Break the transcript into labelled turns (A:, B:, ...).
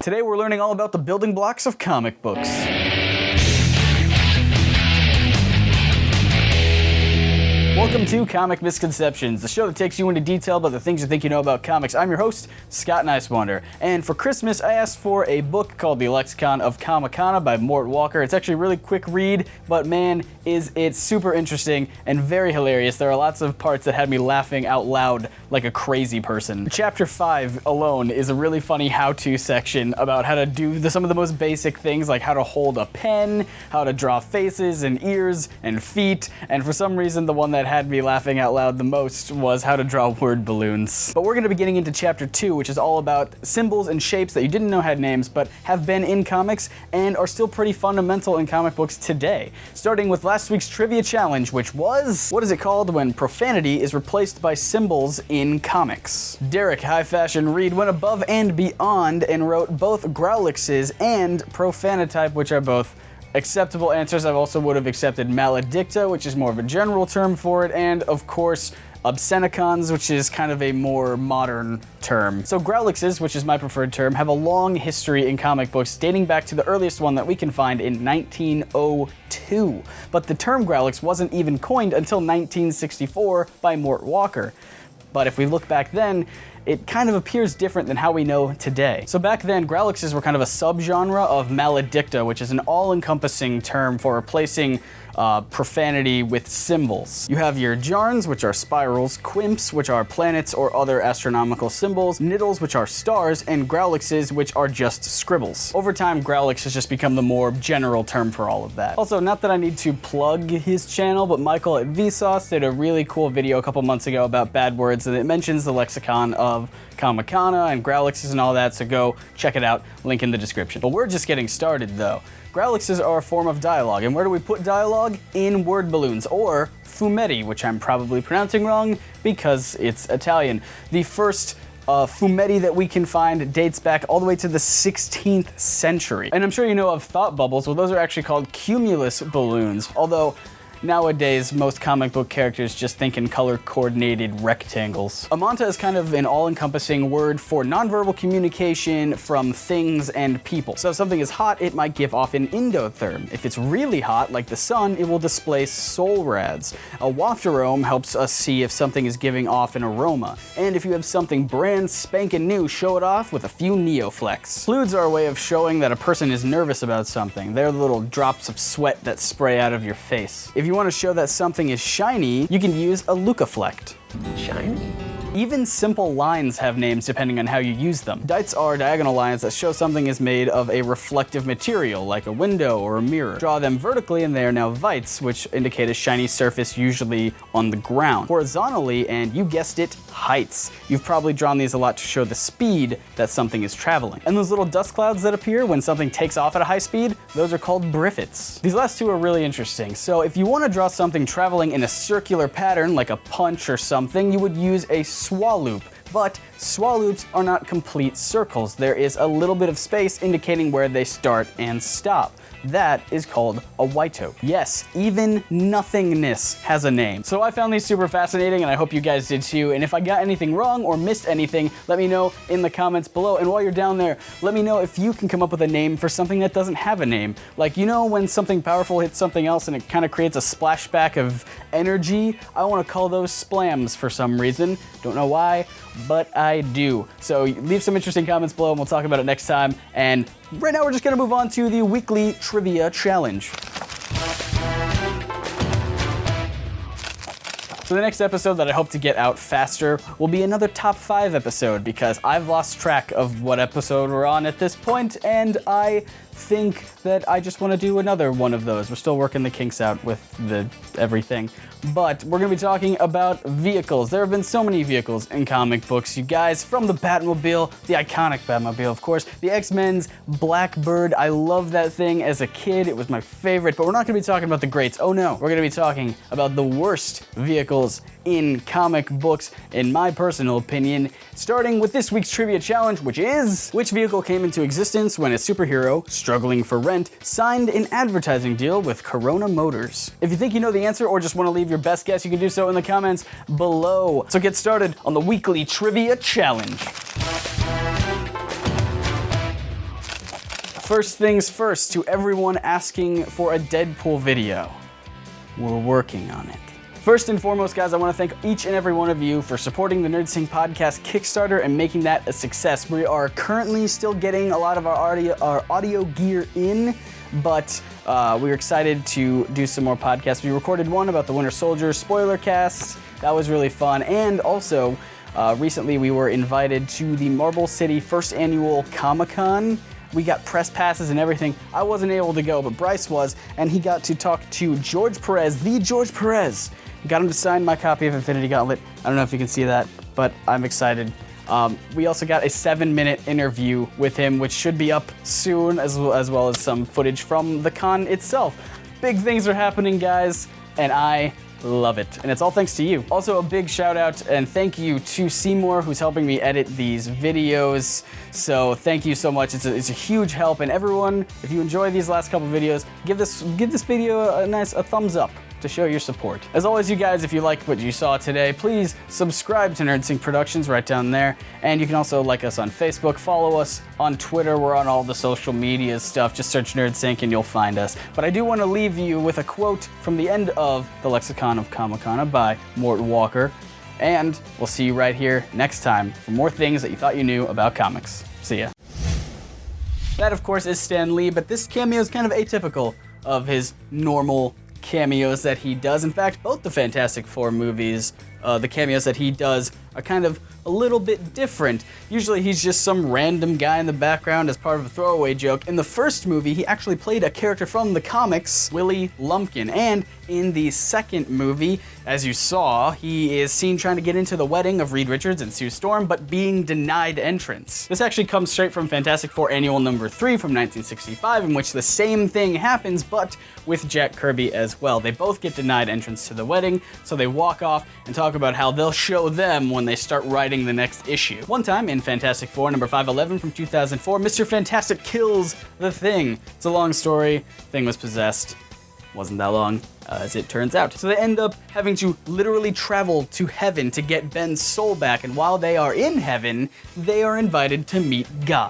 A: Today we're learning all about the building blocks of comic books. Welcome to Comic Misconceptions, the show that takes you into detail about the things you think you know about comics. I'm your host, Scott Niswander, and for Christmas I asked for a book called the Lexicon of Comicana by Mort Walker. It's actually a really quick read, but man, is it super interesting and very hilarious. There are lots of parts that had me laughing out loud like a crazy person. Chapter 5 alone is a really funny how-to section about how to do some of the most basic things, like how to hold a pen, how to draw faces and ears and feet, and for some reason the one that had me laughing out loud the most was how to draw word balloons. But we're going to be getting into chapter 2, which is all about symbols and shapes that you didn't know had names but have been in comics and are still pretty fundamental in comic books today. Starting with last week's trivia challenge, which was, what is it called when profanity is replaced by symbols in comics? Derek, high fashion Reed, went above and beyond and wrote both grawlixes and profanotype, which are both acceptable answers. I also would have accepted maledicta, which is more of a general term for it, and of course obscenicons, which is kind of a more modern term. So grawlixes, which is my preferred term, have a long history in comic books dating back to the earliest one that we can find in 1902. But the term grawlix wasn't even coined until 1964 by Mort Walker. But if we look back then, it kind of appears different than how we know today. So back then, grawlixes were kind of a subgenre of maledicta, which is an all-encompassing term for replacing profanity with symbols. You have your jarns, which are spirals, quimps, which are planets or other astronomical symbols, niddles, which are stars, and grawlixes, which are just scribbles. Over time, grawlix has just become the more general term for all of that. Also, not that I need to plug his channel, but Michael at Vsauce did a really cool video a couple months ago about bad words, and it mentions the Lexicon of Comicana and grawlixes and all that, so go check it out, link in the description. But we're just getting started though. Grawlixes are a form of dialogue, and where do we put dialogue? In word balloons, or fumetti, which I'm probably pronouncing wrong because it's Italian. The first fumetti that we can find dates back all the way to the 16th century. And I'm sure you know of thought bubbles. Well, those are actually called cumulus balloons, although nowadays, most comic book characters just think in color-coordinated rectangles. A manta is kind of an all-encompassing word for nonverbal communication from things and people. So if something is hot, it might give off an endotherm. If it's really hot, like the sun, it will displace soul rads. A waft arome helps us see if something is giving off an aroma. And if you have something brand spanking new, show it off with a few neoflex. Plewds are a way of showing that a person is nervous about something. They're the little drops of sweat that spray out of your face. If you want to show that something is shiny, you can use a leucoflect.
B: Shiny?
A: Even simple lines have names depending on how you use them. Dites are diagonal lines that show something is made of a reflective material, like a window or a mirror. Draw them vertically and they are now vites, which indicate a shiny surface usually on the ground. Horizontally, and you guessed it, heights. You've probably drawn these a lot to show the speed that something is traveling. And those little dust clouds that appear when something takes off at a high speed, those are called briffets. These last two are really interesting. So if you want to draw something traveling in a circular pattern, like a punch or something, you would use a swalloop. But swaloops are not complete circles. There is a little bit of space indicating where they start and stop. That is called a whiteope. Yes, even nothingness has a name. So I found these super fascinating, and I hope you guys did too. And if I got anything wrong or missed anything, let me know in the comments below. And while you're down there, let me know if you can come up with a name for something that doesn't have a name. Like, you know when something powerful hits something else and it kind of creates a splashback of energy? I want to call those splams for some reason. Don't know why, but I do. So leave some interesting comments below and we'll talk about it next time. And right now we're just gonna move on to the weekly trivia challenge. So the next episode that I hope to get out faster will be another top 5 episode, because I've lost track of what episode we're on at this point, and I think that I just want to do another one of those. We're still working the kinks out with the everything. But we're going to be talking about vehicles. There have been so many vehicles in comic books, you guys, from the Batmobile, the iconic Batmobile, of course, the X-Men's Blackbird. I loved that thing as a kid. It was my favorite, but we're not going to be talking about the greats. Oh no, we're going to be talking about the worst vehicles in comic books, in my personal opinion, starting with this week's trivia challenge, which is, which vehicle came into existence when a superhero struggling for rent signed an advertising deal with Corona Motors? If you think you know the answer or just want to leave your best guess, you can do so in the comments below. So get started on the weekly trivia challenge. First things first, to everyone asking for a Deadpool video, we're working on it. First and foremost, guys, I want to thank each and every one of you for supporting the NerdSync podcast Kickstarter and making that a success. We are currently still getting a lot of our audio gear in, but we're excited to do some more podcasts. We recorded one about the Winter Soldier spoiler cast. That was really fun. And also, recently we were invited to the Marble City first annual Comic-Con. We got press passes and everything. I wasn't able to go, but Bryce was, and he got to talk to George Perez, the George Perez. Got him to sign my copy of Infinity Gauntlet. I don't know if you can see that, but I'm excited. We also got a 7-minute interview with him, which should be up soon, as well as some footage from the con itself. Big things are happening, guys, and I love it. And it's all thanks to you. Also, a big shout out and thank you to Seymour, who's helping me edit these videos. So thank you so much. It's a huge help. And everyone, if you enjoy these last couple videos, give this video a thumbs up to show your support. As always, you guys, if you liked what you saw today, please subscribe to NerdSync Productions right down there. And you can also like us on Facebook, follow us on Twitter. We're on all the social media stuff. Just search NerdSync and you'll find us. But I do want to leave you with a quote from the end of the Lexicon of Comicana by Mort Walker. And we'll see you right here next time for more things that you thought you knew about comics. See ya. That, of course, is Stanley, but this cameo is kind of atypical of his normal cameos that he does. In fact, both the Fantastic Four movies, the cameos that he does are kind of a little bit different. Usually he's just some random guy in the background as part of a throwaway joke. In the first movie, he actually played a character from the comics, Willie Lumpkin. And in the second movie, as you saw, he is seen trying to get into the wedding of Reed Richards and Sue Storm, but being denied entrance. This actually comes straight from Fantastic Four Annual number 3 from 1965, in which the same thing happens, but with Jack Kirby as well. They both get denied entrance to the wedding, so they walk off and talk about how they'll show them when they start writing the next issue. One time in Fantastic Four number 511 from 2004, Mr. Fantastic kills the Thing. It's a long story. Thing was possessed. Wasn't that long, as it turns out. So they end up having to literally travel to heaven to get Ben's soul back, and while they are in heaven, they are invited to meet God.